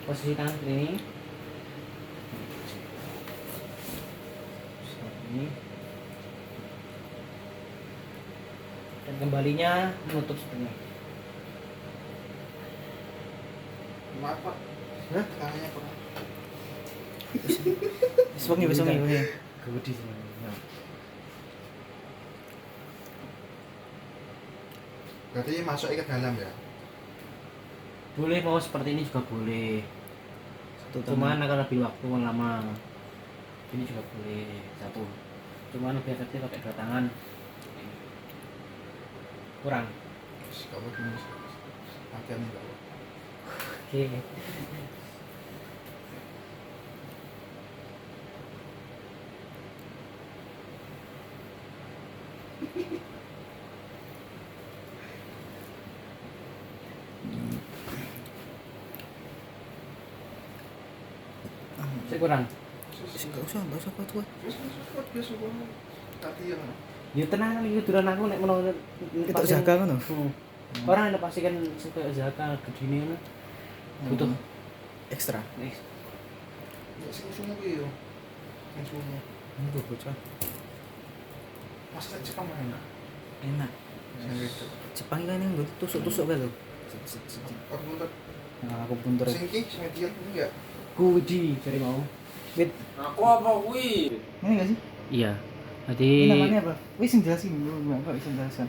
posisi tangan seperti ini. Ini. Dan kembalinya menutup seperti ini. Maaf Pak. Hah? Tangannya kurang. Besok nih. Gede sih. Ya. Berarti masuk ke dalam ya? Boleh mau seperti ini juga boleh. Cuman Cuman akan lebih waktu lama. Ini juga boleh satu. Cuman lebih efektif pakai dua tangan. Kurang. Kamu gini. Latihan enggak? Oke. Saya kurang. Enggak usah kuat. Biasa banget. Latihan. Ya tenang iki duran aku nek menawa Kita jaga ngono. Orang yang pastikan suka zakat gedine ngono. Butuh Ekstra. next. Ya sing sumu kuwi yo. Sing sumu. Ini bocah. Pas tak cekam enak. Enak. Sing itu. Jepang kan yang tusuk-tusuk kan lho. Aku bentar. Nah, aku bunter. Sing iki sing dia ini enggak. Kuwi cari mau. Wait, Aku apa kuwi? ini enggak sih? Iya. Ini Jadi namanya apa? Wis sing jelasin dulu, enggak bisa jelaskan.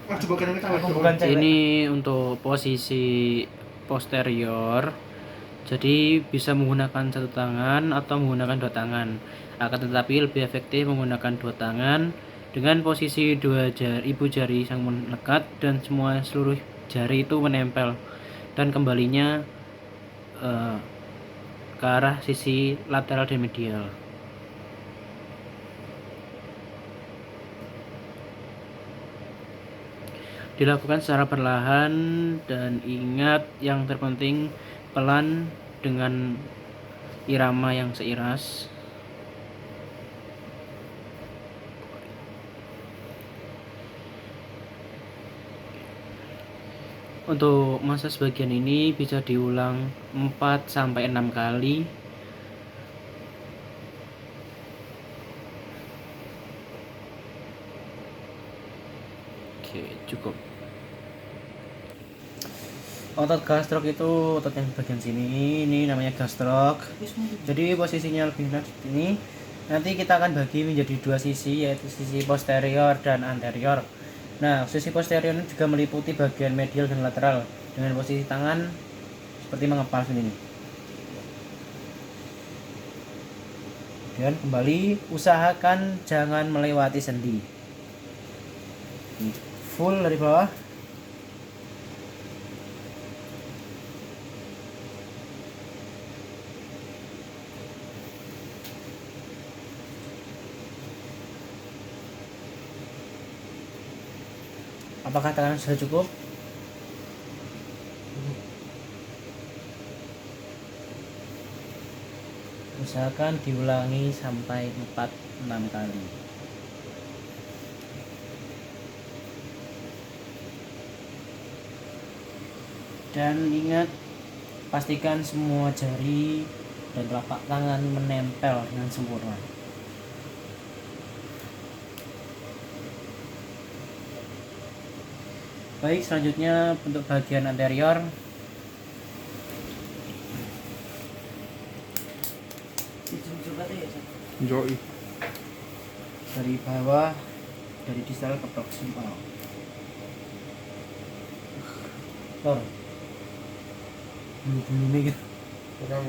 Wah, coba kan kita Aku bukan cewek. ini untuk posisi posterior. Jadi bisa menggunakan satu tangan atau menggunakan dua tangan. Akan tetapi lebih efektif menggunakan dua tangan dengan posisi dua jari, ibu jari yang melekat dan semua seluruh jari itu menempel dan kembalinya ke arah sisi lateral dan medial. Dilakukan secara perlahan dan ingat yang terpenting pelan dengan irama yang seiras. Untuk masa sebagian ini bisa diulang 4 sampai 6 kali. Oke, cukup. Otot gastrok itu otot yang bagian sini, ini namanya gastrok. Jadi posisinya lebih rendah seperti ini. Nanti kita akan bagi menjadi dua sisi, yaitu sisi posterior dan anterior. Nah, sisi posterior ini juga meliputi bagian medial dan lateral dengan posisi tangan seperti mengepal seperti ini. Dan kembali usahakan jangan melewati sendi. Full dari bawah. Apakah tekanan sudah cukup? Usahakan diulangi sampai 4-6 kali. Dan ingat, pastikan semua jari dan telapak tangan menempel dengan sempurna. Baik, selanjutnya untuk bagian anterior. Joi. Dari bawah, dari distal ke proksimal. Tor. Bulu-bulunya gitu. Kurang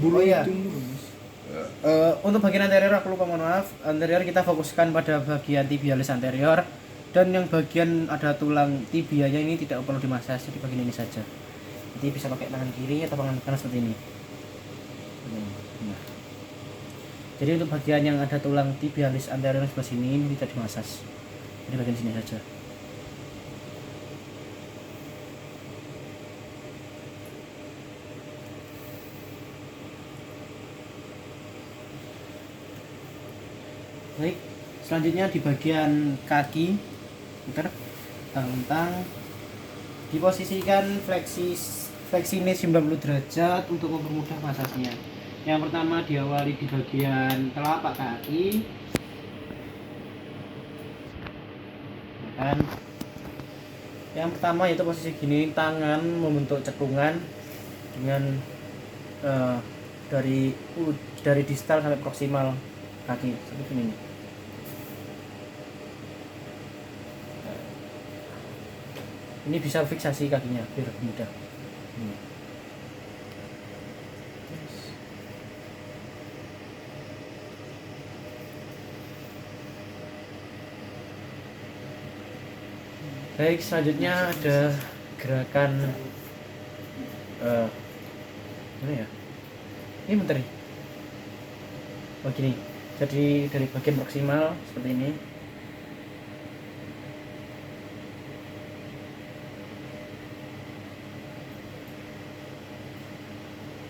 Oh iya. Untuk bagian anterior aku lupa, mohon maaf. Anterior kita fokuskan pada bagian tibialis anterior. Dan yang bagian ada tulang tibianya ini tidak perlu dimasaj, di bagian ini saja. Jadi bisa pakai tangan kiri atau tangan kanan seperti ini. Nah. Jadi untuk bagian yang ada tulang tibialis anterior sebelah sini ini tidak dimasaj. Jadi bagian sini saja. Baik, selanjutnya di bagian kaki. Putar, tentang diposisikan fleksi ini 90 derajat untuk mempermudah masasnya. Yang pertama diawali di bagian telapak kaki, kan? Yang pertama yaitu posisi gini, tangan membentuk cekungan dengan dari distal sampai proksimal kaki seperti ini. Ini bisa fiksasi kakinya biar mudah. Ini. Baik, selanjutnya ada gerakan mana ya? Ini bentar nih. Oh gini. Jadi dari bagian proksimal seperti ini.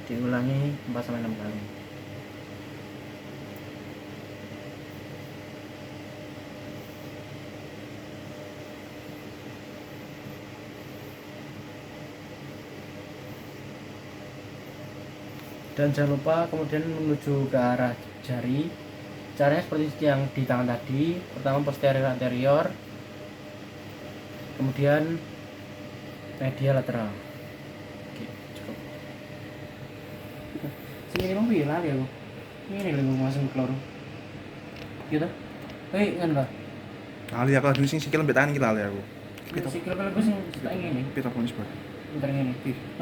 Diulangi 4-6 kali. Dan jangan lupa kemudian menuju ke arah jari. Caranya seperti yang di tangan tadi. Pertama posterior anterior, kemudian medial lateral. Oke, cukup. Sini mau bilang ya aku. Ini lagi mau masuk keluar. Gitu. Hei, kan lah. Lali aku lagi sing sikil mbek tangan iki lali aku. Sikil kalau gue sing tak ini. Pita ponis, Pak. Bentar ini.